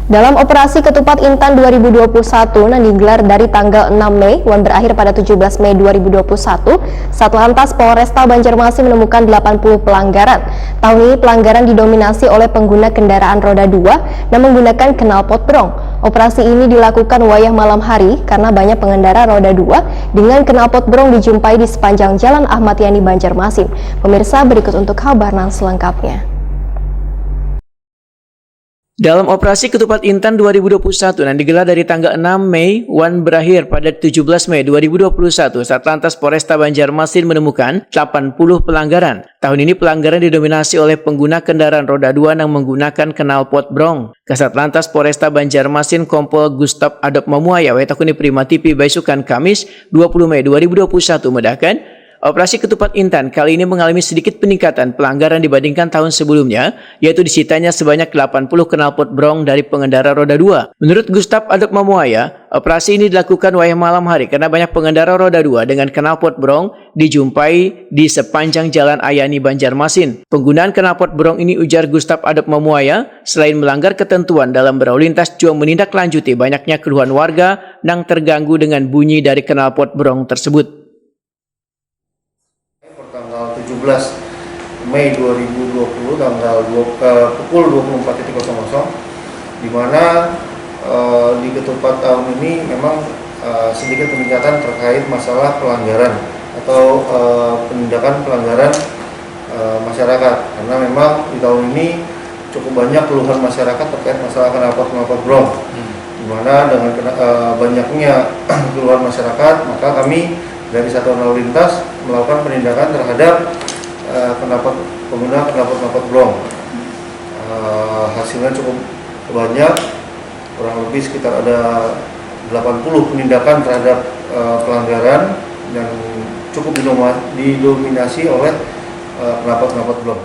Dalam operasi Ketupat Intan 2021 yang digelar dari tanggal 6 Mei dan berakhir pada 17 Mei 2021, Satlantas Polresta Banjarmasin menemukan 80 pelanggaran. Tahun ini pelanggaran didominasi oleh pengguna kendaraan roda 2 yang menggunakan knalpot brong. Operasi ini dilakukan wayah malam hari karena banyak pengendara roda 2 dengan knalpot brong dijumpai di sepanjang Jalan Ahmad Yani Banjarmasin. Pemirsa, berikut untuk kabar selengkapnya. Dalam operasi Ketupat Intan 2021 yang digelar dari tanggal 6 Mei dan berakhir pada 17 Mei 2021, Satlantas Polresta Banjarmasin menemukan 80 pelanggaran. Tahun ini pelanggaran didominasi oleh pengguna kendaraan roda 2 yang menggunakan knalpot brong. Kasatlantas Polresta Banjarmasin Kompol Gustaf Adop Mamuaya Wetakuni Prima TV Baisukan Kamis 20 Mei 2021 medahkan operasi Ketupat Intan kali ini mengalami sedikit peningkatan pelanggaran dibandingkan tahun sebelumnya, yaitu disitanya sebanyak 80 knalpot brong dari pengendara roda 2. Menurut Gustaf Adop Mamuaya, operasi ini dilakukan wayah malam hari karena banyak pengendara roda 2 dengan knalpot brong dijumpai di sepanjang Jalan Ayani Banjarmasin. Penggunaan knalpot brong ini, ujar Gustaf Adop Mamuaya, selain melanggar ketentuan dalam berlalu lintas juga menindaklanjuti banyaknya keluhan warga yang terganggu dengan bunyi dari knalpot brong tersebut. Tanggal 17 Mei 2020 pukul 24.00 di mana di Ketupat tahun ini memang sedikit peningkatan terkait masalah pelanggaran atau penindakan pelanggaran masyarakat, karena memang di tahun ini cukup banyak keluhan masyarakat terkait masalah knalpot brong. Di mana dengan banyaknya keluhan masyarakat, maka kami dari Satuan Lalu Lintas melakukan penindakan terhadap pengguna knalpot brong. Hasilnya cukup banyak, kurang lebih sekitar ada 80 penindakan terhadap pelanggaran yang cukup didominasi oleh knalpot brong.